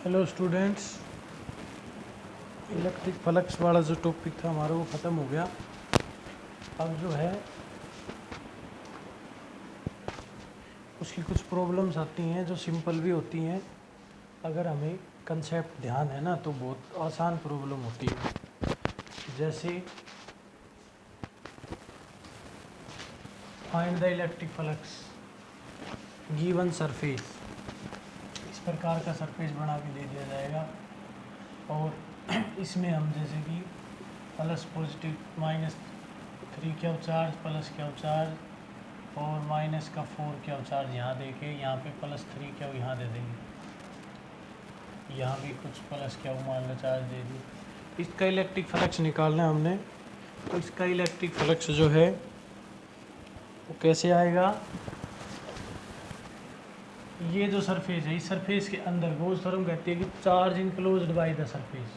Hello students, electric flux वाला जो topic था हमारा वो ख़त्म हो गया। अब जो है उसकी कुछ प्रॉब्लम्स आती हैं जो सिंपल भी होती हैं। अगर हमें कंसेप्ट ध्यान है ना तो बहुत आसान प्रॉब्लम होती है। जैसे find the electric flux given surface, इस प्रकार का सरफेस बना के दे दिया जाएगा और इसमें हम जैसे कि plus positive -3 Q charge plus Q charge और माइनस का 4 क्यू चार्ज यहाँ दे के यहाँ पे +3 क्यू यहाँ दे देंगे, यहाँ भी कुछ प्लस क्यू मान लो चार्ज दे दी। इसका इलेक्ट्रिक फ्लक्स निकालना है हमने, तो इसका इलेक्ट्रिक फ्लक्स जो है वो कैसे आएगा। ये जो सरफेस है इस सरफेस के अंदर गोज थ्योरम कहती है कि charge enclosed by the surface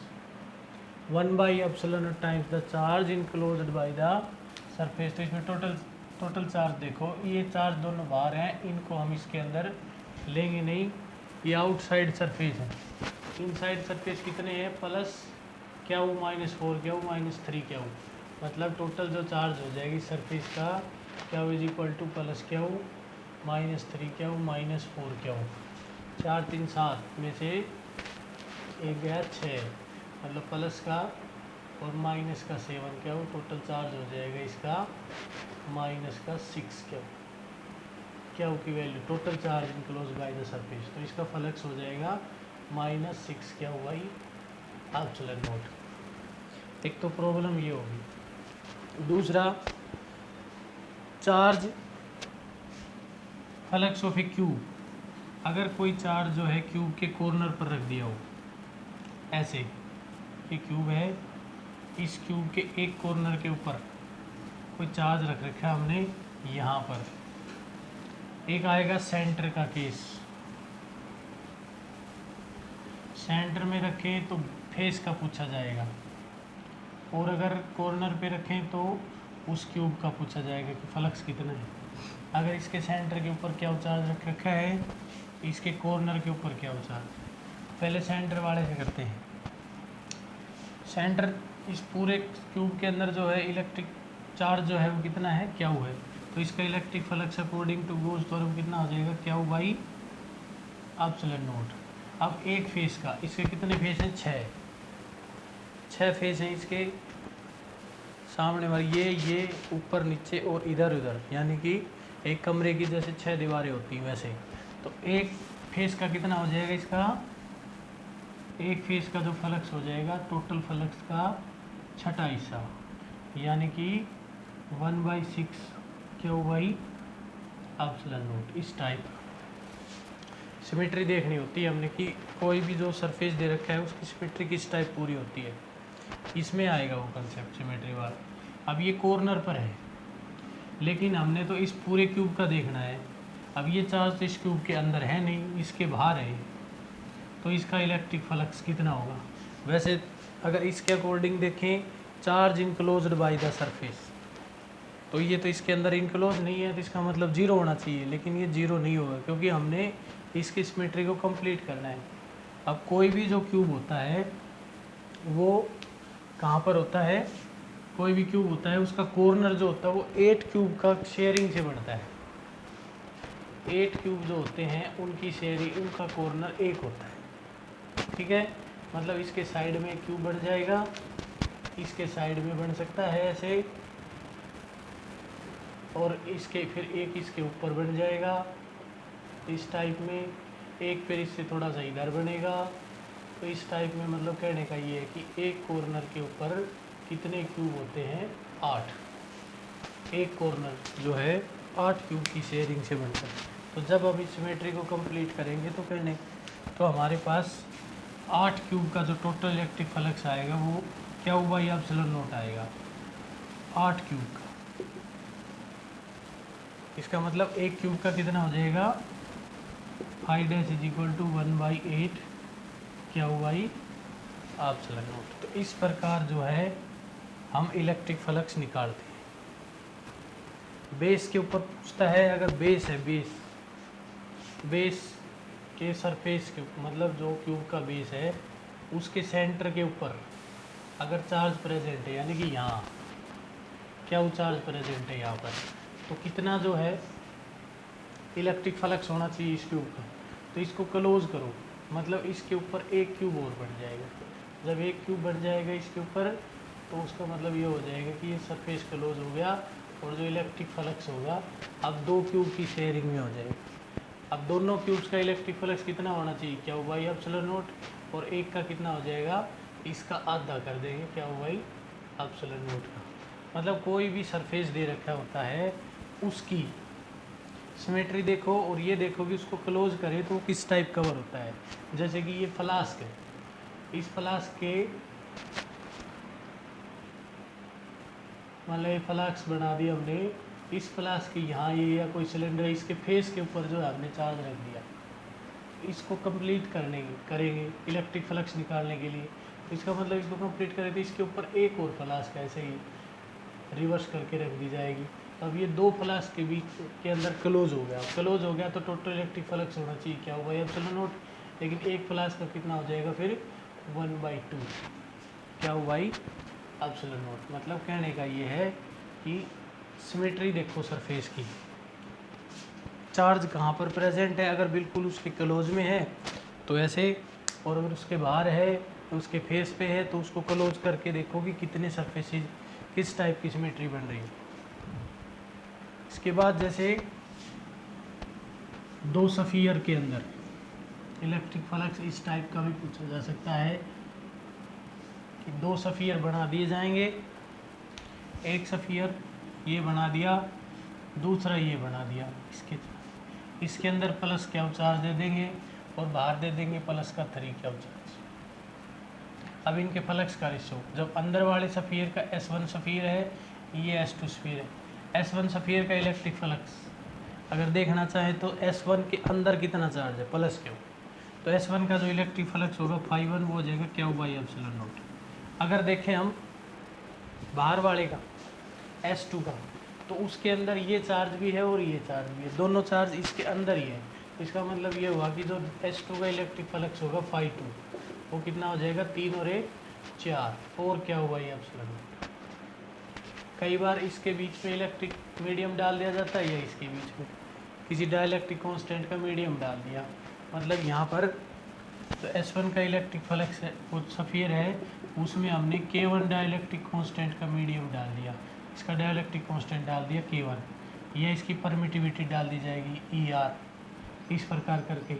1/ε times the charge enclosed by the surface. तो इसमें टोटल चार्ज देखो, ये चार्ज दोनों बाहर हैं, इनको हम इसके अंदर लेंगे नहीं, ये आउटसाइड सरफेस है। इनसाइड सरफेस कितने हैं, प्लस क्या वो -4 क्या वो -3 क्या वो, मतलब टोटल जो चार्ज हो जाएगी सरफेस का क्या वो = प्लस क्या वो -3 क्या वो -4 क्या वो, 4 3 7 में से एक गया 6, मतलब प्लस का और माइनस का 7 क्या वो, टोटल चार्ज हो जाएगा इसका -6 क्या वो की value, total charge enclose by the surface. तो इसका फ्लक्स हो जाएगा -6 क्या हुआ ही ε0। एक तो प्रॉब्लम ये होगी। दूसरा, charge flux of A cube, अगर कोई चार्ज जो है क्यूब के कॉर्नर पर रख दिया हो, ऐसे ये क्यूब है, इस क्यूब के एक कॉर्नर के ऊपर कोई चार्ज रख रखा है हमने यहाँ पर। एक आएगा सेंटर का केस, सेंटर में रखें तो फेस का पूछा जाएगा, और अगर कॉर्नर पे रखें तो उस क्यूब का पूछा जाएगा कि फ्लक्स कितना है। अगर इसके सेंटर के ऊपर क्या चार्ज रख रखा है, इसके कॉर्नर के ऊपर क्या चार्ज, पहले सेंटर वाले से करते हैं। सेंटर, इस पूरे क्यूब के अंदर जो है इलेक्ट्रिक चार्ज जो है वो कितना है, क्या है, तो इसका electric flux according to Gauss theorem कितना हो जाएगा, क्या बाई ε0। अब एक फेस का, इसके कितने फेस हैं, 6 फेस हैं इसके सामने वाले, ये ऊपर नीचे और इधर उधर, यानी कि एक कमरे की जैसे 6 दीवारें होती हैं वैसे। तो एक फेस का कितना हो जाएगा, इसका एक फेस का जो फ्लक्स हो जाएगा टोटल फ्लक्स का 6ठा हिस्सा, यानी कि 1/6 क्यू बाई ε0। इस टाइप सिमेट्री देखनी होती है हमने कि कोई भी जो सरफेस दे रखा है उसकी सिमेट्री किस टाइप पूरी होती है, इसमें आएगा वो कंसेप्ट सिमेट्री वाला। अब ये कॉर्नर पर है, लेकिन हमने तो इस पूरे क्यूब का देखना है। अब ये चार्ज तो इस क्यूब के अंदर है नहीं, इसके बाहर है, तो इसका इलेक्ट्रिक फ्लक्स कितना होगा। वैसे अगर इसके अकॉर्डिंग देखें, charge enclosed by the surface, तो ये तो इसके अंदर इनक्लोज नहीं है, तो इसका मतलब 0 होना चाहिए, लेकिन ये 0 नहीं होगा क्योंकि हमने इसकी सिमेट्री को कंप्लीट करना है। अब कोई भी जो क्यूब होता है वो कहाँ पर होता है, कोई भी क्यूब होता है उसका कॉर्नर जो होता है वो 8 क्यूब का शेयरिंग से बनता है। 8 क्यूब जो होते हैं उनकी शेयरिंग, उनका कॉर्नर 1 होता है, ठीक है। मतलब इसके साइड में क्यूब बन जाएगा, इसके साइड में बन सकता है ऐसे, और इसके फिर एक इसके ऊपर बन जाएगा इस टाइप में, एक फिर इससे थोड़ा सा इधर बनेगा। तो इस टाइप में मतलब कहने का ये है कि एक कॉर्नर के ऊपर कितने क्यूब होते हैं, 8। एक कॉर्नर जो है 8 क्यूब की शेयरिंग से बनता है। तो जब हम इस सिमेट्री को कंप्लीट करेंगे तो हमारे पास 8 क्यूब का जो टोटल इलेक्ट्रिक फ्लक्स आएगा वो क्या हुआ, ε0 आएगा 8 क्यूब का। इसका मतलब एक क्यूब का कितना हो जाएगा, I' = 1/8 क्या हुआ ही ε0। तो इस प्रकार जो है हम इलेक्ट्रिक फ्लक्स निकालते हैं। बेस के ऊपर पूछता है, अगर बेस है, बेस के सरफेस के मतलब जो क्यूब का बेस है उसके सेंटर के ऊपर अगर चार्ज प्रेजेंट है, यानी कि यहाँ क्या वो चार्ज प्रेजेंट है यहाँ पर, तो कितना जो है इलेक्ट्रिक फ्लक्स होना चाहिए इस क्यूब का। तो इसको क्लोज करो, मतलब इसके ऊपर एक क्यूब और बन जाएगा। जब एक क्यूब बन जाएगा इसके ऊपर तो उसका मतलब ये हो जाएगा कि ये सरफेस क्लोज हो गया और जो इलेक्ट्रिक फ्लक्स होगा अब दो क्यूब की शेयरिंग में हो जाएगा। अब दोनों क्यूब्स का इलेक्ट्रिक फ्लक्स कितना होना चाहिए, क्या हुआ बाई एप्सिलॉन नोट, और एक का कितना हो जाएगा, इसका आधा कर देंगे, क्या हुआ बाई एप्सिलॉन नोट का। मतलब कोई भी सरफेस दे रखा होता है उसकी सिमेट्री देखो और ये देखो कि उसको क्लोज करें तो किस टाइप कवर होता है। जैसे कि ये फ्लास्क है, इस फ्लास्क के मतलब ये फ्लास्क बना दिया हमने, इस फ्लास्क के यहाँ ये या कोई सिलेंडर है इसके फेस के ऊपर जो है हमने चार्ज रख दिया। इसको कंप्लीट करेंगे इलेक्ट्रिक फ्लक्स निकालने के लिए। तो इसका मतलब इसको कंप्लीट करें तो इसके ऊपर एक और फ्लास्क ऐसे ही रिवर्स करके रख दी जाएगी। तो अब ये दो फ्लास्क के बीच के अंदर क्लोज हो गया तो टोटल इलेक्ट्रिक फ्लक्स होना चाहिए, क्या हुआ एप्सिलॉन नोट। लेकिन एक फ्लास्क का कितना हो जाएगा फिर 1/2, क्या हुआ बाई एप्सिलॉन नोट। मतलब कहने का ये है कि सिमेट्री देखो सरफेस की, चार्ज कहाँ पर प्रेजेंट है, अगर बिल्कुल उसके क्लोज में है तो ऐसे, और अगर उसके बाहर है तो उसके फेस पे है तो उसको क्लोज करके देखो कि कितने सरफेसेज किस टाइप की सिमेट्री बन रही है। इसके बाद जैसे दो सफ़ियर के अंदर इलेक्ट्रिक फ्लक्स इस टाइप का भी पूछा जा सकता है कि दो सफ़ियर बना दिए जाएंगे, एक सफ़ियर ये बना दिया, दूसरा ये बना दिया, इसके अंदर प्लस क्या चार्ज दे देंगे और बाहर दे देंगे प्लस का 3 क्या चार्ज। अब इनके फ्लक्स का रेशो, जब अंदर वाले सफ़ियर का S1 सफ़ियर है, ये S2 सफ़ियर है, S1 सफ़ियर का इलेक्ट्रिक फ्लक्स अगर देखना चाहें तो S1 के अंदर कितना चार्ज है प्लस क्यों, तो S1 का जो इलेक्ट्रिक फ्लक्स होगा φ1 वो हो जाएगा क्या बाई एप्सिलॉन नोट। अगर देखें हम बाहर वाले का S2 का, तो उसके अंदर ये चार्ज भी है और ये चार्ज भी है, दोनों चार्ज इसके अंदर ही है। तो इसका मतलब ये हुआ कि जो S2 का इलेक्ट्रिक फ्लक्स होगा φ2 वो कितना हो जाएगा 3 और 1 4, और क्या हुआ ये एप्सिलॉन नोट। कई बार इसके बीच में इलेक्ट्रिक मीडियम डाल दिया जाता है या इसके बीच में किसी डाइलेक्ट्रिक कांस्टेंट का मीडियम डाल दिया, मतलब यहाँ पर तो S1 का इलेक्ट्रिक फ्लक्स है वो सफ़ियर है, उसमें हमने K1 डाइलेक्ट्रिक कांस्टेंट का मीडियम डाल दिया, इसका डाइलेक्ट्रिक कांस्टेंट डाल दिया K1, यह इसकी परमिटिविटी डाल दी जाएगी ER, इस प्रकार करके।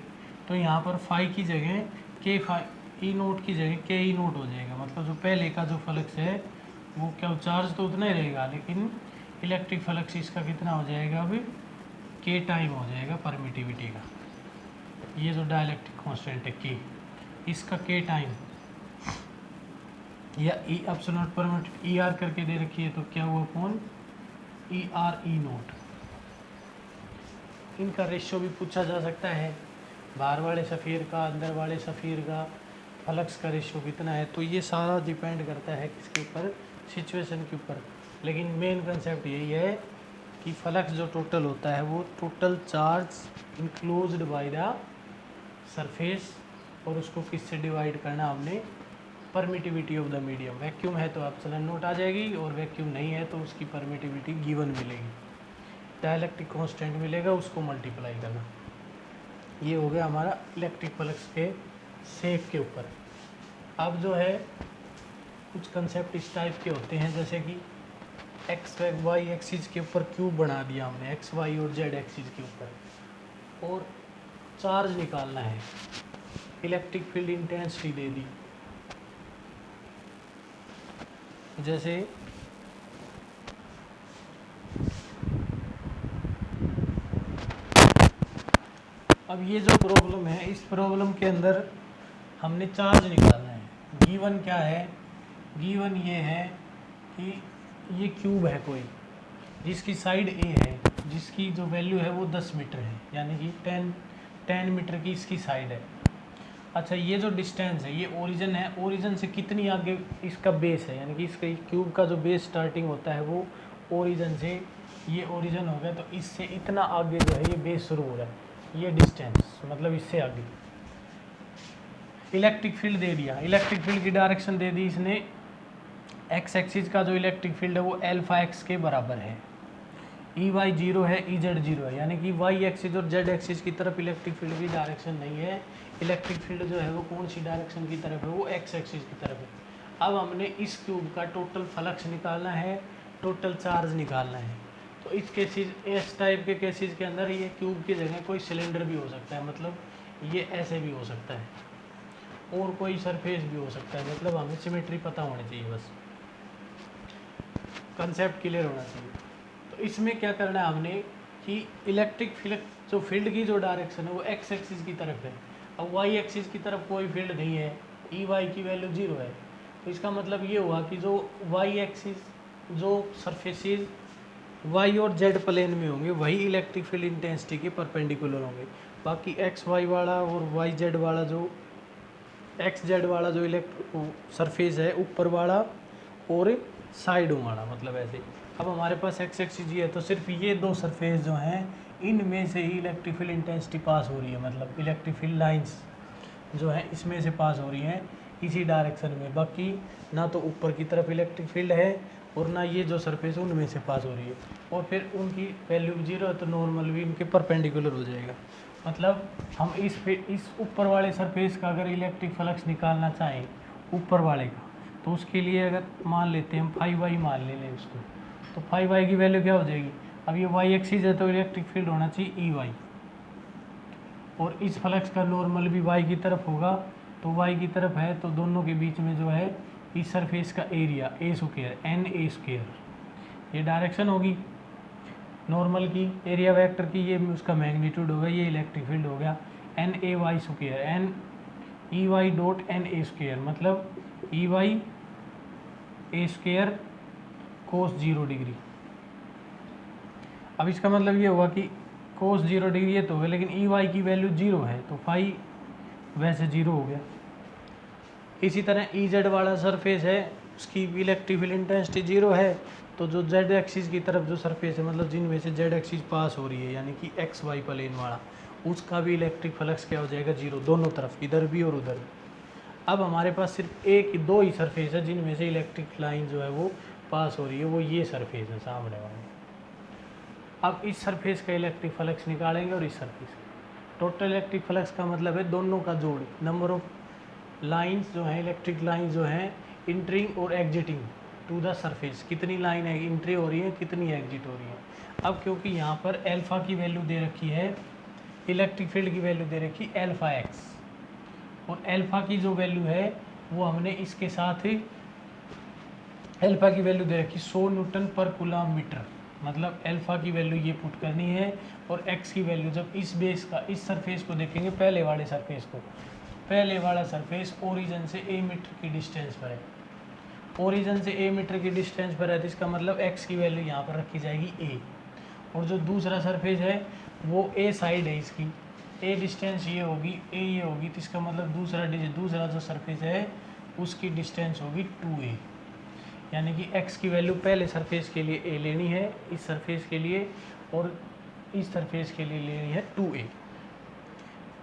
तो यहाँ पर फाई की जगह K फाई E नोट की जगह K E नोट हो जाएगा। मतलब जो पहले का जो फ्लक्स है वो क्या चार्ज तो उतना ही रहेगा, लेकिन इलेक्ट्रिक फ्लक्स इसका कितना हो जाएगा अभी K टाइम हो जाएगा परमिटिविटी का। ये जो डाइलेक्ट्रिक कांस्टेंट है K, इसका K टाइम या E एप्सिलॉन परमिट ER करके दे रखी है, तो क्या हुआ अपॉन ER E नोट। इनका रेशियो भी पूछा जा सकता है, बाहर वाले सफ़ियर का अंदर वाले सफ़ियर का फ्लक्स का रेशियो कितना है। तो ये सारा डिपेंड करता है किसके ऊपर, सिचुएशन के ऊपर। लेकिन मेन कंसेप्ट यही है कि फ्लक्स जो टोटल होता है वो total charge enclosed bye the surface, और उसको किससे डिवाइड करना हमने, permittivity of the medium. Vacuum है तो एप्सिलॉन नोट आ जाएगी, और वैक्यूम नहीं है तो उसकी परमिटिविटी गिवन मिलेगी, डाइलेक्ट्रिक कांस्टेंट मिलेगा, उसको मल्टीप्लाई करना। ये हो गया हमारा इलेक्ट्रिक फ्लक्स के शेप के ऊपर। अब जो है कुछ कंसेप्ट इस टाइप के होते हैं, जैसे कि एक्स वाई एक्सिस के ऊपर क्यूब बना दिया हमने, एक्स वाई और जेड एक्सिस के ऊपर, और चार्ज निकालना है, इलेक्ट्रिक फील्ड इंटेंसिटी दे दी। जैसे अब ये जो प्रॉब्लम है, इस प्रॉब्लम के अंदर हमने चार्ज निकालना है। गिवन क्या है, गिवन ये है कि ये क्यूब है कोई जिसकी साइड ए है, जिसकी जो वैल्यू है वो 10 मीटर है, यानी कि 10 मीटर की इसकी साइड है। अच्छा, ये जो डिस्टेंस है ये ओरिजिन है, ओरिजिन से कितनी आगे इसका बेस है, यानी कि इसका क्यूब का जो बेस स्टार्टिंग होता है वो ओरिजिन से, ये ओरिजिन हो गया तो इससे इतना आगे जो है ये बेस शुरू हो रहा है। ये डिस्टेंस मतलब इससे आगे। इलेक्ट्रिक फील्ड दे दिया, इलेक्ट्रिक फील्ड की डायरेक्शन दे दी इसने, एक्स एक्सिस का जो इलेक्ट्रिक फील्ड है वो अल्फा एक्स के बराबर है, ई वाई जीरो है, ई जेड जीरो है, यानी कि वाई एक्सिस और जेड एक्सिस की तरफ इलेक्ट्रिक फील्ड की डायरेक्शन नहीं है। इलेक्ट्रिक फील्ड जो है वो कौन सी डायरेक्शन की तरफ है, वो एक्स एक्सिस की तरफ है। अब हमने इस क्यूब का टोटल फ्लक्स निकालना है, टोटल चार्ज निकालना है। तो इस केसेस, इस टाइप के केसेस के अंदर ये क्यूब की जगह कोई सिलेंडर भी हो सकता है, मतलब ये ऐसे भी हो सकता है, और कोई सरफेस भी हो सकता है, मतलब हमें सिमेट्री पता होनी चाहिए, बस कंसेप्ट क्लियर होना चाहिए। तो इसमें क्या करना है हमने कि इलेक्ट्रिक फील्ड, जो फील्ड की जो डायरेक्शन है वो एक्स एक्सिस की तरफ है, अब वाई एक्सिस की तरफ कोई फील्ड नहीं है, ई वाई की वैल्यू जीरो है। तो इसका मतलब ये हुआ कि जो वाई एक्सिस, जो सरफेसेस वाई और जेड प्लेन में होंगे वही इलेक्ट्रिक फील्ड इंटेंसिटी के परपेंडिकुलर होंगे। बाकी एक्स वाई वाला और वाई जेड वाला, जो एक्स जेड वाला जो सरफेस है ऊपर वाला और साइडों वाला, मतलब ऐसे। अब हमारे पास एक्स एक्सिस है, तो सिर्फ ये दो सरफेस जो हैं इनमें से ही इलेक्ट्रिक फील्ड इंटेंसिटी पास हो रही है, मतलब इलेक्ट्रिक फील्ड लाइंस जो हैं इसमें से पास हो रही हैं इसी डायरेक्शन में। बाकी ना तो ऊपर की तरफ इलेक्ट्रिक फील्ड है और ना ये जो सरफेस है उनमें से पास हो रही है, और फिर उनकी वैल्यू जीरो है तो नॉर्मल भी इनके परपेंडिकुलर हो जाएगा। मतलब हम इस ऊपर वाले सरफेस का अगर इलेक्ट्रिक फ्लक्स निकालना चाहें ऊपर वाले का, तो उसके लिए अगर मान लेते हैं हम फाइव वाई मान ले लें उसको, तो फाइव वाई की वैल्यू क्या हो जाएगी, अब ये वाई एक्सिस है तो इलेक्ट्रिक फील्ड होना चाहिए ई वाई, और इस फ्लक्स का नॉर्मल भी वाई की तरफ होगा, तो वाई की तरफ है तो दोनों के बीच में जो है इस सरफेस का area a square n A square, ये डायरेक्शन होगी नॉर्मल की, एरिया वेक्टर की, ये उसका मैग्नीट्यूड होगा, ये इलेक्ट्रिक फील्ड हो गया n a y square, n e y dot N A square, मतलब e y a square cos 0 degree. अब इसका मतलब ये हुआ कि कोस 0 डिग्री ये तो हो गया, लेकिन ई वाई की वैल्यू 0 है तो फाई वैसे 0 हो गया। इसी तरह ई जेड वाला सरफेस है, उसकी इलेक्ट्रिक फील्ड इंटेंसिटी 0 है, तो जो जेड एक्सिस की तरफ जो सरफेस है, मतलब जिनमें से जेड एक्सिस पास हो रही है, यानी कि एक्स वाई प्लेन वाला, उसका भी इलेक्ट्रिक फ्लक्स क्या हो जाएगा, 0, दोनों तरफ, इधर भी और उधर भी। अब हमारे पास सिर्फ दो ही सरफेस है जिनमें से इलेक्ट्रिक लाइन जो है वो पास हो रही है, वो ये सरफेस है सामने वाले। अब इस सरफेस का इलेक्ट्रिक फ्लक्स निकालेंगे और इस सरफेस का टोटल इलेक्ट्रिक फ्लक्स का मतलब है दोनों का जोड़, नंबर ऑफ लाइंस जो हैं, इलेक्ट्रिक लाइन जो हैं इंटरिंग और एग्जिटिंग टू द सरफेस, कितनी लाइन है इंट्री हो रही है, कितनी एग्जिट हो रही है। अब क्योंकि यहाँ पर अल्फा की वैल्यू दे रखी है, इलेक्ट्रिक फील्ड की वैल्यू दे रखी है अल्फा एक्स, और अल्फा की जो वैल्यू है वो हमने इसके साथ ही अल्फा की वैल्यू दे रखी 100 न्यूटन पर कूलम मीटर, मतलब अल्फा की वैल्यू ये पुट करनी है, और एक्स की वैल्यू जब इस बेस का, इस सरफेस को देखेंगे, पहले वाले सरफेस को, पहले वाला सरफेस ओरिजिन से ए मीटर की डिस्टेंस पर है, ओरिजिन से ए मीटर की डिस्टेंस पर है, तो इसका मतलब एक्स की वैल्यू यहाँ पर रखी जाएगी ए, और जो दूसरा सरफेस है वो ए साइड है इसकी, ए डिस्टेंस ये होगी, ए ये होगी, तो इसका मतलब दूसरा जो सरफेस है उसकी डिस्टेंस होगी 2a, यानी कि x की वैल्यू पहले सरफेस के लिए a लेनी है इस सरफेस के लिए, और इस सरफेस के लिए लेनी है 2a,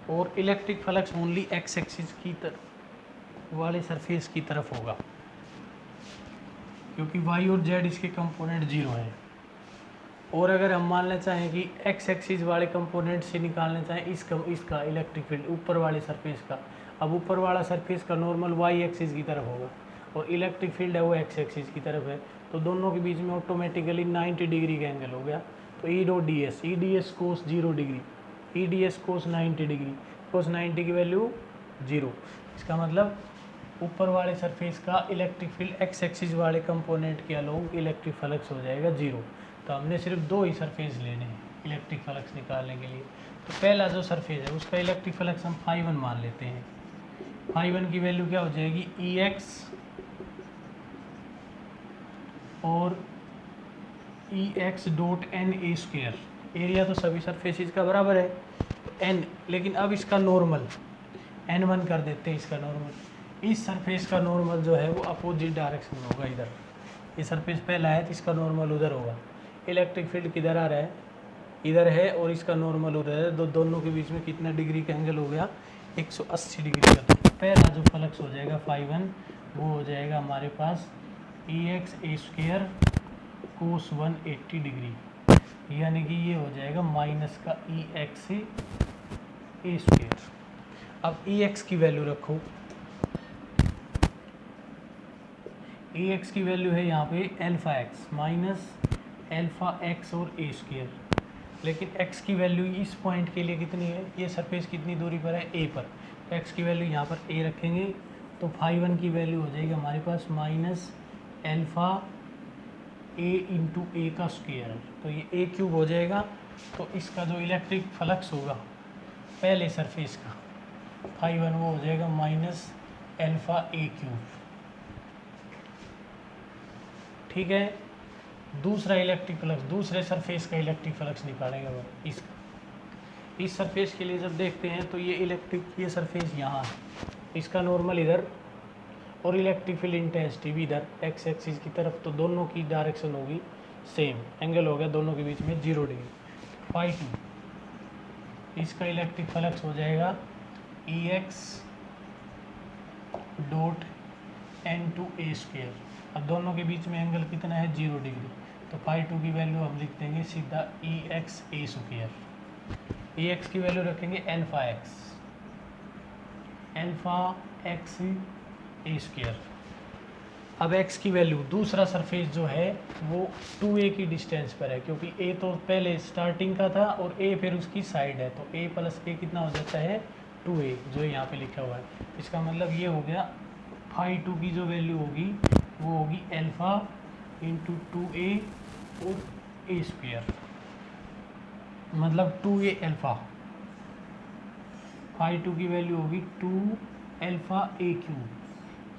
और electric flux only x axis की तरफ वाले सरफेस की तरफ होगा, क्योंकि y और z इसके कंपोनेंट 0 हैं। और अगर हम मानना चाहें कि x एक्सिस वाले कंपोनेंट से निकालना चाहें इसका इलेक्ट्रिक फील्ड ऊपर वाले सरफेस का, अब ऊपर वाला सरफेस का नॉर्मल y एक्सिस की तरफ होगा और इलेक्ट्रिक फील्ड है वो x एक्सिस की तरफ है, तो दोनों के बीच में ऑटोमेटिकली 90 डिग्री का एंगल हो गया, तो E dot D S, E D S cos 0 degree, E D S cos 90 degree, cos 90 की वैल्यू 0, इसका मतलब ऊपर वाले सरफेस का इलेक्ट्रिक फील्ड एक्स एक्सिस वाले कंपोनेंट के अलोंग इलेक्ट्रिक फ्लक्स हो जाएगा 0। तो हमने सिर्फ दो ही सरफेस लेने हैं इलेक्ट्रिक फ्लक्स निकालने के लिए। तो पहला जो सरफेस है उसका इलेक्ट्रिक फ्लक्स हम φ1 मान लेते हैं, φ1 की वैल्यू क्या हो जाएगी, ई एक्स और E X dot N A square, area तो सभी सरफेसिस का बराबर है एन, लेकिन अब इसका नॉर्मल n1 कर देते हैं, इसका नॉर्मल, इस सरफेस का नॉर्मल जो है वो अपोजिट डायरेक्शन में होगा, इधर ये सरफेस पहला है तो इसका नॉर्मल उधर होगा, इलेक्ट्रिक फील्ड किधर आ रहा है, इधर है और इसका नॉर्मल उधर है, दोनों के बीच में कितना डिग्री का एंगल हो गया, 180 डिग्री का। तो पहला जो फ्लक्स हो जाएगा φ1 वो हो जाएगा हमारे पास EX² cos 180 डिग्री, यानी कि ये हो जाएगा माइनस का EX²। अब EX की वैल्यू रखो, EX की वैल्यू है यहाँ पे αx माइनस αx और a², लेकिन x की वैल्यू इस पॉइंट के लिए कितनी है, ये सरफेस कितनी दूरी पर है, a पर, तो x की वैल्यू यहाँ पर a रखेंगे, तो φ1 की वैल्यू हो जाएगी हमारे पास माइनस α a इंटू ए का स्क्वायर, तो ये a³ हो जाएगा। तो इसका जो इलेक्ट्रिक फ्लक्स होगा पहले सरफेस का φ1 वो हो जाएगा माइनस α a³। ठीक है, दूसरा इलेक्ट्रिक फ्लक्स, दूसरे सरफेस का इलेक्ट्रिक फ्लक्स निकालेंगे वो इसका। इस सरफेस के लिए जब देखते हैं तो ये सरफेस यहाँ है, इसका नॉर्मल इधर और इलेक्ट्रिक फील्ड इंटेंसिटी भी इधर एक्स एक्सिस की तरफ, तो दोनों की डायरेक्शन होगी सेम, एंगल हो गया दोनों के बीच में 0 डिग्री। φ2 इसका इलेक्ट्रिक फ्लक्स हो जाएगा EX डॉट N2 a²। अब दोनों के बीच में एंगल कितना है, 0 डिग्री, तो φ2 की वैल्यू हम लिख देंगे सीधा EX a²। EX की वैल्यू रखेंगे αx a²। अब x की वैल्यू, दूसरा सरफेस जो है वो 2a की डिस्टेंस पर है, क्योंकि a तो पहले स्टार्टिंग का था और a फिर उसकी साइड है, तो a प्लस a कितना हो जाता है 2a, जो यहाँ पे लिखा हुआ है। इसका मतलब ये हो गया φ2 की जो वैल्यू होगी वो होगी α इंटू 2a और a², मतलब 2a अल्फ़ा। φ2 की वैल्यू होगी 2α a³,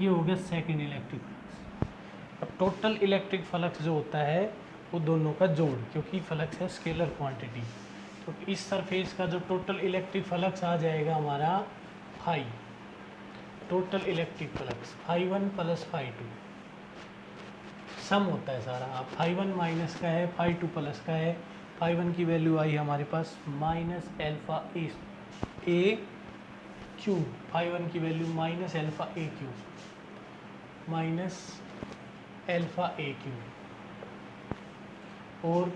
ये हो गया सेकेंड इलेक्ट्रिक फ्लक्स। अब टोटल इलेक्ट्रिक फ्लक्स जो होता है वो दोनों का जोड़, क्योंकि फ्लक्स है स्केलर क्वांटिटी, तो इस सरफेस का जो टोटल इलेक्ट्रिक फ्लक्स आ जाएगा हमारा φ, टोटल इलेक्ट्रिक फ्लक्स φ1 प्लस φ2 सम होता है सारा। अब φ1 माइनस का है, φ2 प्लस का है, φ1 की वैल्यू आई हमारे पास माइनस α a³ φ1 की value minus α a³ minus α a³, और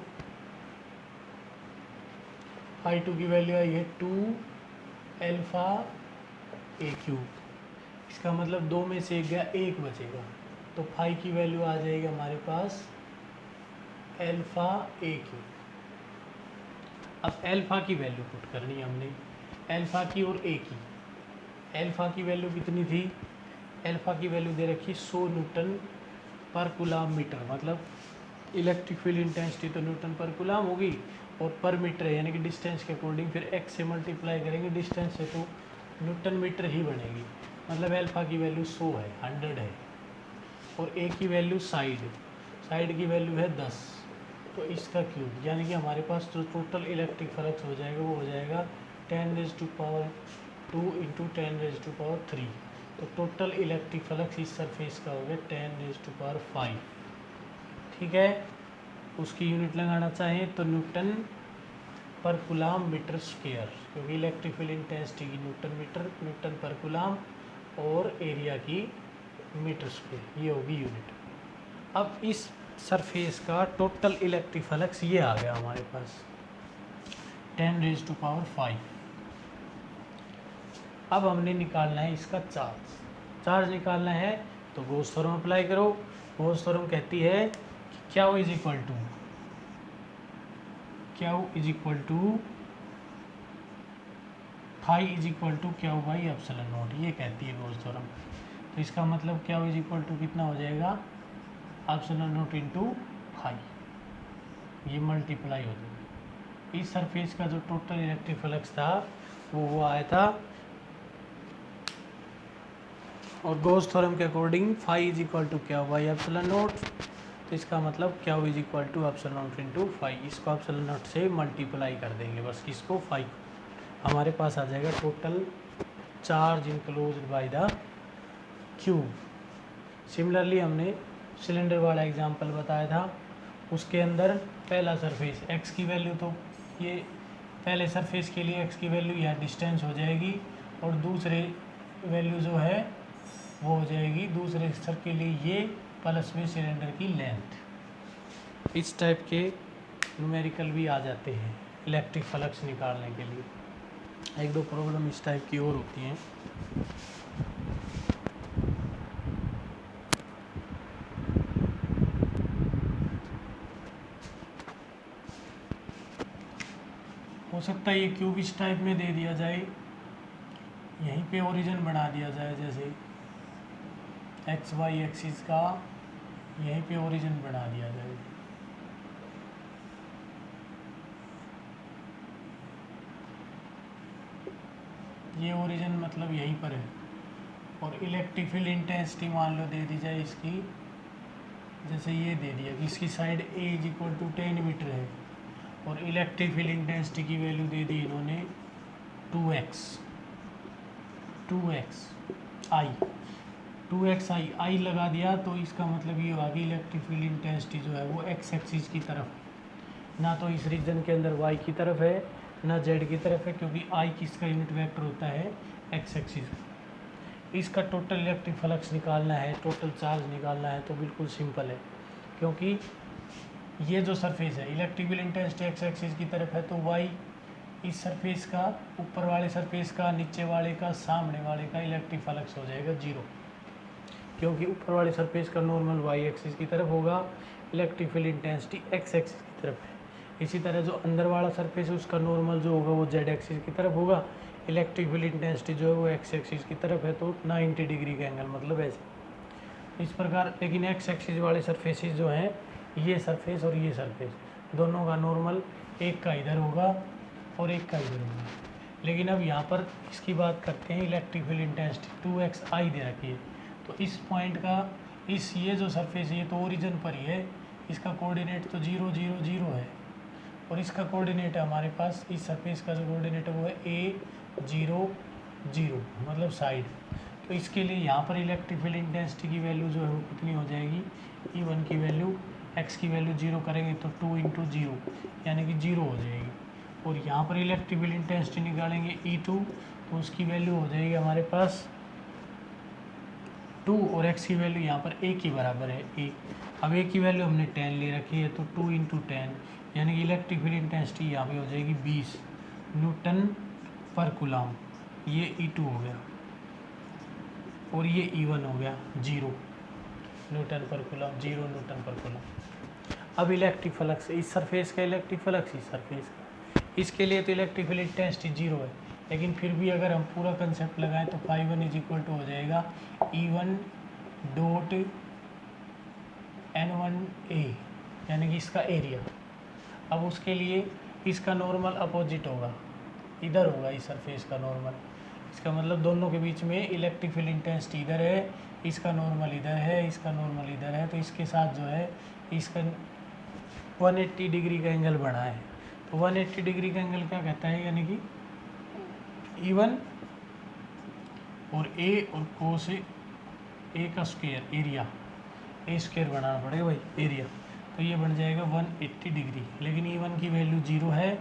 φ2 की वैल्यू आई है 2α a³। इसका मतलब दो में से गया एक बचेगा, तो फाई की वैल्यू आ जाएगी हमारे पास α a³। अब अल्फ़ा की वैल्यू पुट करनी है हमने, अल्फ़ा की और a की। अल्फ़ा की वैल्यू कितनी थी, अल्फ़ा की वैल्यू दे रखी 100 न्यूटन पर कूलम मीटर, मतलब इलेक्ट्रिक फील्ड इंटेंसिटी तो न्यूटन पर कूलम होगी, और पर मीटर है यानी कि डिस्टेंस के अकॉर्डिंग फिर x से मल्टीप्लाई करेंगे डिस्टेंस से, तो न्यूटन मीटर ही बनेगी। मतलब अल्फ़ा की वैल्यू 100 है, 100 है, और a की वैल्यू साइड की वैल्यू है 10, तो इसका क्यूब, यानी कि हमारे पास जो टोटल इलेक्ट्रिक फ्लक्स हो जाएगा वो हो जाएगा 10⁻² इंटू 10⁻3। तो टोटल इलेक्ट्रिक फ्लक्स इस सरफेस का हो गया 10⁵। ठीक है, उसकी यूनिट लगाना चाहें तो न्यूटन पर कूलम मीटर स्क्वायर, क्योंकि इलेक्ट्रिक फील्ड इंटेंसिटी की न्यूटन मीटर, न्यूटन पर कूलम, और एरिया की मीटर स्क्वायर, ये होगी यूनिट। अब इस सरफेस का टोटल इलेक्ट्रिक फ्लक्स ये आ गया हमारे पास 10⁵। अब हमने निकालना है इसका चार्ज निकालना है, तो गॉस थ्योरम अप्लाई करो। गॉस थ्योरम कहती है कि Q is equal to phi is equal to Q/ε0, ये कहती है गॉस थ्योरम। तो इसका मतलब Q इज इक्वल टू कितना हो जाएगा, ε0 इंटू फाई, ये मल्टीप्लाई हो जाएगा। इस सरफेस का जो टोटल इलेक्ट्रिक फ्लक्स था वो आया था, और गॉस थ्योरम के according phi is equal to Q/ε0, तो इसका मतलब Q is equal to ε0 into phi, इसको ε0 से मल्टीप्लाई कर देंगे बस इसको, फाई हमारे पास आ जाएगा total charge enclosed by the cube. Similarly हमने सिलेंडर वाला एग्जांपल बताया था, उसके अंदर पहला सरफेस x की वैल्यू तो ये पहले सरफेस के लिए एक्स की वैल्यू यहाँ डिस्टेंस हो जाएगी और दूसरे वैल्यू जो है वो हो जाएगी दूसरे सर के लिए ये प्लस में सिलेंडर की लेंथ। इस टाइप के न्यूमेरिकल भी आ जाते हैं इलेक्ट्रिक फ्लक्स निकालने के लिए। एक दो प्रॉब्लम इस टाइप की और होती हैं। हो सकता है ये क्यूब इस टाइप में दे दिया जाए, यहीं पे ओरिजिन बना दिया जाए, जैसे एक्स वाई एक्सिस का यहीं पे ओरिजिन बना दिया जाए। ये ओरिजिन मतलब यहीं पर है और इलेक्ट्रिक फील्ड इंटेंसिटी मान लो दे दी जाए इसकी, जैसे ये दे दिया कि इसकी side a is equal to 10 metre है और इलेक्ट्रिक फील्ड इंटेंसिटी की वैल्यू दे दी इन्होंने 2x आई लगा दिया। तो इसका मतलब ये हुआ कि इलेक्ट्रिक फील्ड इंटेंसिटी जो है वो एक्स एक्सिस की तरफ, ना तो इस रीजन के अंदर y की तरफ है ना z की तरफ है, क्योंकि I किसका यूनिट वेक्टर होता है एक्स एक्सिस। इसका टोटल इलेक्ट्रिक फ्लक्स निकालना है, टोटल चार्ज निकालना है तो बिल्कुल सिंपल है, क्योंकि ये जो सरफेस है electric field intensity x axis की तरफ है तो y इस सरफेस का, ऊपर वाले सरफेस का, नीचे वाले का, सामने वाले का इलेक्ट्रिक फ्लक्स हो जाएगा 0, क्योंकि ऊपर वाले सरफेस का नॉर्मल y एक्सिस की तरफ होगा, electric field intensity x axis की तरफ है। इसी तरह जो अंदर वाला सरफेस है उसका नॉर्मल जो होगा वो z एक्सिस की तरफ होगा, इलेक्ट्रिक फील्ड इंटेंसिटी जो है वो एक्स एक्सिस की तरफ है, तो 90 डिग्री का एंगल मतलब ऐसे इस प्रकार। लेकिन एक्स एक्सिस वाले सरफेसेस जो हैं, ये सरफेस और ये सरफेस दोनों का नॉर्मल एक का इधर होगा और एक का इधर होगा। लेकिन अब यहाँ पर इसकी बात करते हैं, इलेक्ट्रिक फील्ड इंटेंसिटी 2xi दे रखी है, तो इस पॉइंट का ये जो सरफेस है ये तो ओरिजिन पर ही है, इसका कोऑर्डिनेट तो 0 0 0 है और इसका कोऑर्डिनेट है हमारे पास, इस सरफेस का जो कोऑर्डिनेट है वो है a 0 0 मतलब साइड। तो इसके लिए यहाँ पर इलेक्ट्रिक फील्ड इंटेंसिटी की वैल्यू जो है वो कितनी हो जाएगी, E1 की वैल्यू x की वैल्यू 0 करेंगे तो 2 × 0 यानी कि 0 हो जाएगी। और यहाँ पर इलेक्ट्रिक फील्ड इंटेंसिटी निकालेंगे E2 तो उसकी वैल्यू हो जाएगी हमारे पास 2 और x की वैल्यू यहाँ पर a के बराबर है a। अब a की वैल्यू हमने 10 ले रखी है तो 2 × 10 यानी कि इलेक्ट्रिक फील्ड इंटेंसिटी यहाँ पे हो जाएगी 20 न्यूटन पर कूलम। ये E2 हो गया और ये E1 हो गया 0 न्यूटन पर कूलम, 0 न्यूटन पर कूलम। अब इलेक्ट्रिक फ्लक्स, इस सरफेस का इलेक्ट्रिक फ्लक्स इस सरफेस का, इसके लिए तो इलेक्ट्रिक फील्ड इंटेंसिटी 0 है, लेकिन फिर भी अगर हम पूरा कंसेप्ट लगाएं तो φ1 इज इक्वल टू हो जाएगा E1 डॉट N1a यानी कि इसका एरिया। अब उसके लिए इसका नॉर्मल अपोजिट होगा, इधर होगा इस सरफेस का नॉर्मल, इसका मतलब दोनों के बीच में इलेक्ट्रिक फील्ड इंटेंसिटी इधर है, इसका नॉर्मल इधर है, इसका नॉर्मल इधर है, तो इसके साथ जो है इसका 180 डिग्री का एंगल बना है। तो 180 डिग्री का एंगल क्या कहता है, यानी कि E1 और a और कोस a का स्क्वायर एरिया, a स्क्वायर बनाना पड़ेगा भाई एरिया, तो ये बन जाएगा 180 डिग्री। लेकिन E1 की वैल्यू 0 है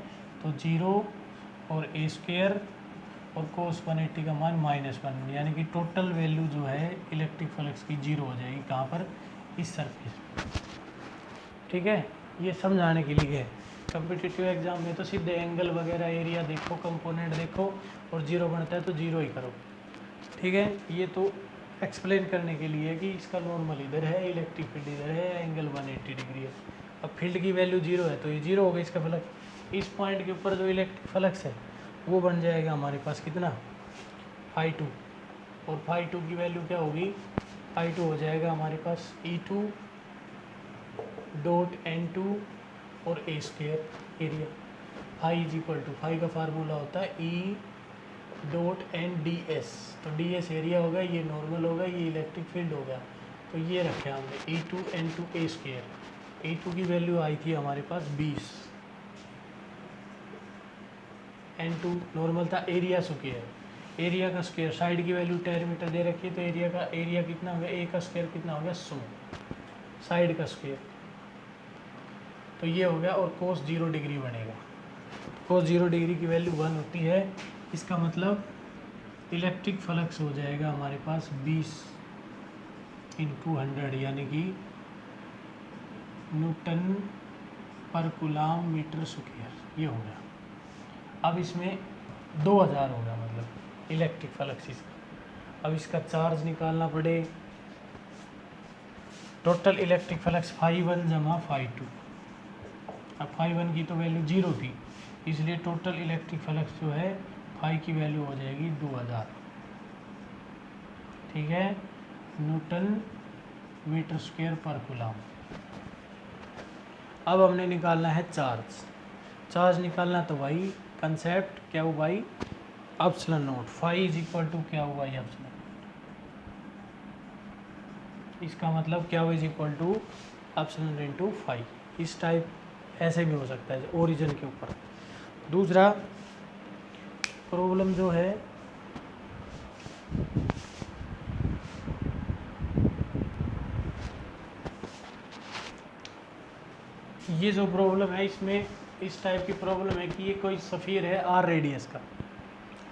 तो 0 और a स्क्वायर और कोस 180 का मान -1, यानी कि टोटल वैल्यू जो है इलेक्ट्रिक फ्लक्स की 0 हो जाएगी। कहाँ पर, इस सरफेस। ठीक है, ये समझाने के लिए है। कम्पिटिटिव एग्जाम में तो सीधे एंगल वगैरह एरिया देखो, कंपोनेंट देखो और 0 बनता है तो 0 ही करो। ठीक है, ये तो एक्सप्लेन करने के लिए कि इसका नॉर्मल इधर है, इलेक्ट्रिक फील्ड इधर है, एंगल 180 डिग्री है। अब फील्ड की वैल्यू 0 है तो ये 0 होगा इसका फ्लक्स। इस पॉइंट के ऊपर जो इलेक्ट्रिक फ्लक्स है वो बन जाएगा हमारे पास कितना, φ2, और φ2 की वैल्यू क्या होगी, φ2 हो जाएगा हमारे पास E2 डॉट N2 और a square area. Phi is equal to, phi का फार्मूला होता है E डॉट NdS, तो ds एरिया होगा, ये नॉर्मल होगा, ये इलेक्ट्रिक फील्ड होगा। तो ये रखे हमने E2 N2 a square. E2 की वैल्यू आई थी हमारे पास 20, N2 नॉर्मल था, एरिया स्क्वायर, एरिया का स्क्वायर, साइड की वैल्यू 10 मीटर दे रखी है तो एरिया कितना हो गया, a का स्क्वायर कितना हो गया 100, साइड का स्क्वायर, तो ये हो गया। और कोस 0 डिग्री बनेगा। cos 0 डिग्री की वैल्यू 1 होती है, इसका मतलब इलेक्ट्रिक फ्लक्स हो जाएगा हमारे पास 20 × 100 यानी कि न्यूटन पर कूलाम मीटर स्क्वायर, ये हो गया। अब इसमें 2000 होगा मतलब इलेक्ट्रिक फ्लक्स इसका। अब इसका चार्ज निकालना पड़े। टोटल इलेक्ट्रिक फ्लक्स φ1 जमा φ2। अब φ1 की तो वैल्यू 0 थी, इसलिए टोटल इलेक्ट्रिक फ्लक्स जो है फाई की वैल्यू हो जाएगी 2000। ठीक है, न्यूटन मीटर स्क्वायर पर कूलाम। अब हमने निकालना है चार्ज। चार्ज निकालना तो भाई कंसेप्ट क्या हो भाई, epsilon naught. Phi is equal to क्या हुआ भाई, एप्सिलॉन। इसका मतलब क्या हो, is equal to epsilon into phi. इस टाइप ऐसे भी हो सकता है ओरिजिन के ऊपर। दूसरा प्रॉब्लम जो है ये जो प्रॉब्लम है, इसमें इस टाइप की प्रॉब्लम है कि ये कोई सफ़ीर है आर रेडियस का,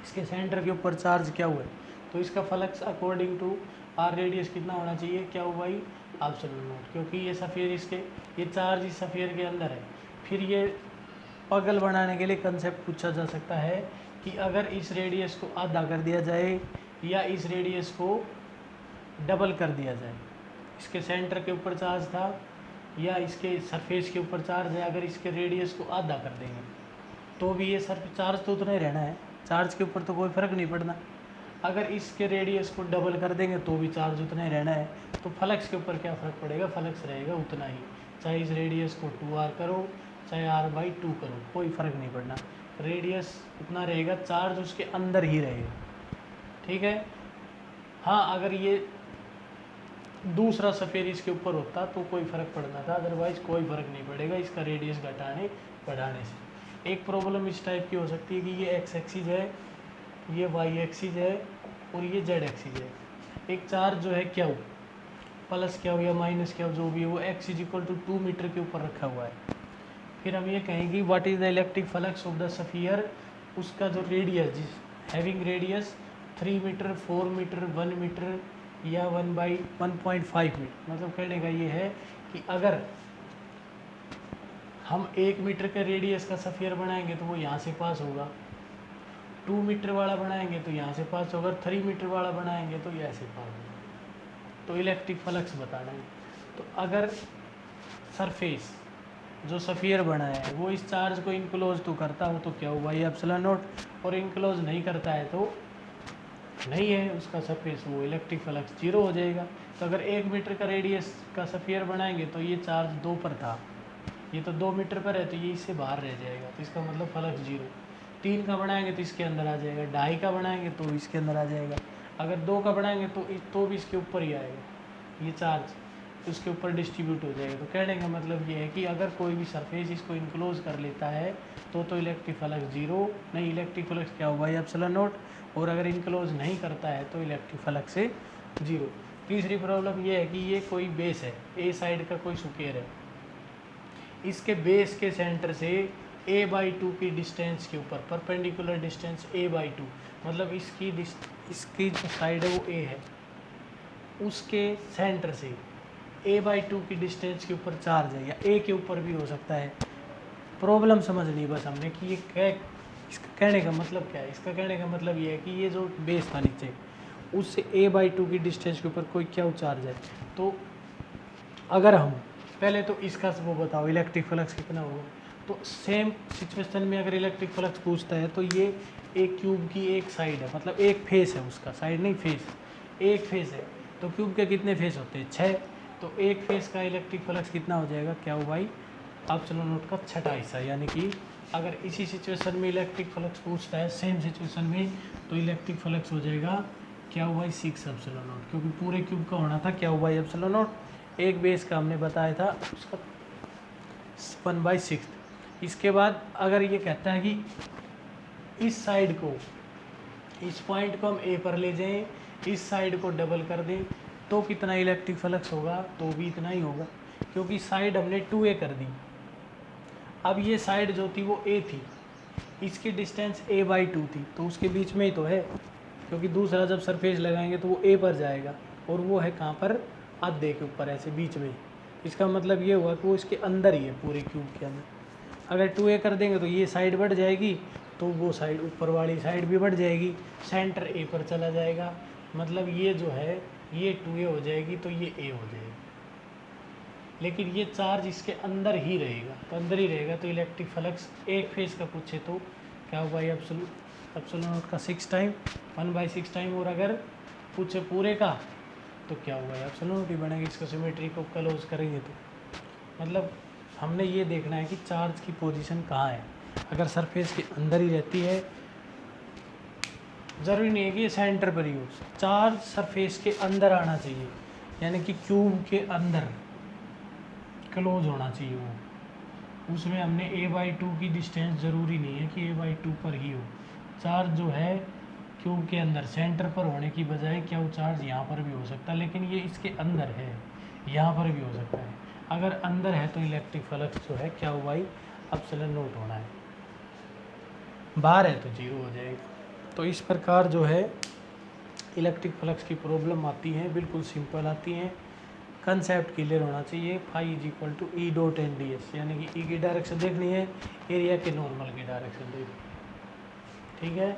इसके सेंटर के ऊपर चार्ज क्या हुआ है, तो इसका flux according to r radius कितना होना चाहिए, क्या हुआ भाई, एप्सिलॉन नॉट। क्योंकि ये सफ़ीर इसके, ये चार्ज इस सफ़ीर के अंदर है। फिर ये पगल बनाने के लिए कंसेप्ट पूछा जा सकता है कि अगर इस रेडियस को आधा कर दिया जाए या इस रेडियस को डबल कर दिया जाए, इसके सेंटर के ऊपर चार्ज था या इसके सरफेस के ऊपर चार्ज है, अगर इसके रेडियस को आधा कर देंगे तो भी ये चार्ज तो उतना ही रहना है, चार्ज के ऊपर तो कोई फ़र्क नहीं पड़ना। अगर इसके रेडियस को डबल कर देंगे तो भी चार्ज उतना ही रहना है, तो फ्लक्स के ऊपर क्या फ़र्क पड़ेगा, फ्लक्स रहेगा उतना ही, चाहे इस रेडियस को 2r करो चाहे r/2 करो, कोई फ़र्क नहीं पड़ना, रेडियस उतना रहेगा, चार्ज उसके अंदर ही रहेगा। ठीक है। हाँ, अगर ये दूसरा सफ़ेद इसके ऊपर होता तो कोई फ़र्क पड़ना था, अदरवाइज़ कोई फ़र्क नहीं पड़ेगा इसका रेडियस घटाने बढ़ाने से। एक प्रॉब्लम इस टाइप की हो सकती है कि ये एक्स एक्सिस है, ये वाई एक्सिस है और ये जेड एक्सिस है। एक चार्ज जो है क्या हो, प्लस क्या हो या माइनस क्या हो, जो भी है, वो x is equal to 2 metre के ऊपर रखा हुआ है। फिर हम ये कहेंगे what is the electric flux of the sphere, उसका जो radius, having radius 3 metre, 4 metre, 1 metre या 1/1.5 मीटर। मतलब कहने का ये है कि अगर हम 1 मीटर के रेडियस का सफियर बनाएंगे तो वो यहाँ से पास होगा, 2 मीटर वाला बनाएंगे तो यहाँ से पास होगा, 3 मीटर वाला बनाएंगे तो ये ऐसे पास होगा। तो इलेक्ट्रिक फ्लक्स बताना है। तो अगर सरफेस जो सफियर बना है वो इस चार्ज को इनक्लोज तो करता हो तो क्या हुआ, ये एप्सिलॉन नॉट, और इनक्लोज नहीं करता है तो नहीं है उसका सरफेस, वो इलेक्ट्रिक फ्लक्स 0 हो जाएगा। तो अगर 1 मीटर का रेडियस का सफियर बनाएंगे तो ये चार्ज 2 पर था, ये तो 2 मीटर पर है तो ये इससे बाहर रह जाएगा, तो इसका मतलब फ्लक्स 0। 3 का बनाएंगे तो इसके अंदर आ जाएगा, 2.5 का बनाएंगे तो इसके अंदर आ जाएगा, अगर 2 का बनाएंगे तो भी इसके ऊपर ही आएगा ये चार्ज, उसके ऊपर डिस्ट्रीब्यूट हो जाएगा। तो कहने का मतलब ये है कि अगर कोई भी सरफेस इसको इनक्लोज कर लेता है तो इलेक्ट्रिक फ्लक्स 0 नहीं, इलेक्ट्रिक फ्लक्स क्या होगा, एप्सिलॉन नॉट, और अगर इनक्लोज नहीं करता है तो इलेक्ट्रिक फ्लक्स से 0। तीसरी प्रॉब्लम ये है कि ये कोई बेस है, ए साइड का कोई स्क्वायर है, इसके बेस के सेंटर से a/2 की डिस्टेंस के ऊपर परपेंडिकुलर डिस्टेंस a/2, मतलब इसकी जो साइड है वो a है, उसके सेंटर से a/2 की डिस्टेंस के ऊपर चार्ज है, या a के ऊपर भी हो सकता है। प्रॉब्लम समझ ली बस हमने कि ये क्या, इसका कहने का मतलब क्या है, इसका कहने का मतलब ये है कि ये जो बेस था नीचे उससे a/2 की डिस्टेंस के ऊपर कोई क्या चार्ज है। तो अगर हम पहले तो इसका वो बताओ इलेक्ट्रिक फ्लक्स कितना होगा, तो सेम सिचुएशन में अगर इलेक्ट्रिक फ्लक्स पूछता है तो ये एक क्यूब की एक साइड है, मतलब एक फेस है उसका, साइड नहीं फेस, एक फेस है, तो क्यूब के कितने फेस होते हैं, 6, तो एक फेस का इलेक्ट्रिक फ्लक्स कितना हो जाएगा, क्या हो भाई, एप्सिलॉन नॉट का 6वां हिस्सा। यानी कि अगर इसी सिचुएशन में इलेक्ट्रिक फ्लक्स पूछता है सेम सिचुएशन में, तो इलेक्ट्रिक फ्लक्स हो जाएगा क्या हुआ, 6 एप्सिलॉन नॉट, क्योंकि पूरे क्यूब का होना था क्या हुआ, एप्सिलॉन नॉट, एक बेस का हमने बताया था उसका 1/6। इसके बाद अगर ये कहता है कि इस साइड को, इस पॉइंट को हम ए पर ले जाएं, इस साइड को डबल कर दें तो कितना इलेक्ट्रिक फ्लक्स होगा, तो भी इतना ही होगा, क्योंकि साइड हमने 2a कर दी। अब ये साइड जो थी वो a थी, इसकी डिस्टेंस a/2 थी, तो उसके बीच में ही तो है, क्योंकि दूसरा जब सरफेस लगाएंगे तो वो a पर जाएगा, और वो है कहाँ पर, आधे के ऊपर ऐसे बीच में। इसका मतलब ये हुआ कि वो इसके अंदर ही है, पूरे क्यूब के अंदर। अगर 2a कर देंगे तो ये साइड बढ़ जाएगी, तो वो साइड ऊपर वाली साइड भी बढ़ जाएगी, सेंटर a पर चला जाएगा, मतलब ये जो है ये 2a हो जाएगी, तो ये a हो जाएगी। लेकिन ये चार्ज इसके अंदर ही रहेगा, तो अंदर ही रहेगा, तो इलेक्ट्रिक फ्लक्स एक फेज का पूछे तो क्या होगा, ये एप्सिलॉन नॉट का 6 टाइम 1/6 टाइम, और अगर पूछे पूरे का तो क्या होगा, एप्सिलॉन नॉट ही बनेगा। इसको सिमेट्री को क्लोज करेंगे तो मतलब हमने ये देखना है कि चार्ज की पोजीशन कहाँ है। अगर सरफेस के अंदर ही रहती है, ज़रूरी नहीं है कि ये सेंटर पर ही हो, चार्ज सरफेस के अंदर आना चाहिए, यानी कि क्यूब के अंदर क्लोज होना चाहिए वो। उसमें हमने a/2 की डिस्टेंस ज़रूरी नहीं है कि a/2 पर ही हो। चार्ज जो है क्यूब के अंदर सेंटर पर होने की बजाय क्या वो चार्ज यहाँ पर भी हो सकता है, लेकिन ये इसके अंदर है, यहाँ पर भी हो सकता है। अगर अंदर है तो इलेक्ट्रिक फ्लक्स जो है क्या हुआ ही, एप्सिलॉन नॉट होना है, बाहर है तो जीरो हो जाएगा। तो इस प्रकार जो है इलेक्ट्रिक फ्लक्स की प्रॉब्लम आती है, बिल्कुल सिंपल आती हैं। कंसेप्ट क्लियर होना चाहिए। Phi is equal to e dot n d s, यानी कि ई की डायरेक्शन देखनी है, एरिया के नॉर्मल की डायरेक्शन देखनी है, ठीक है।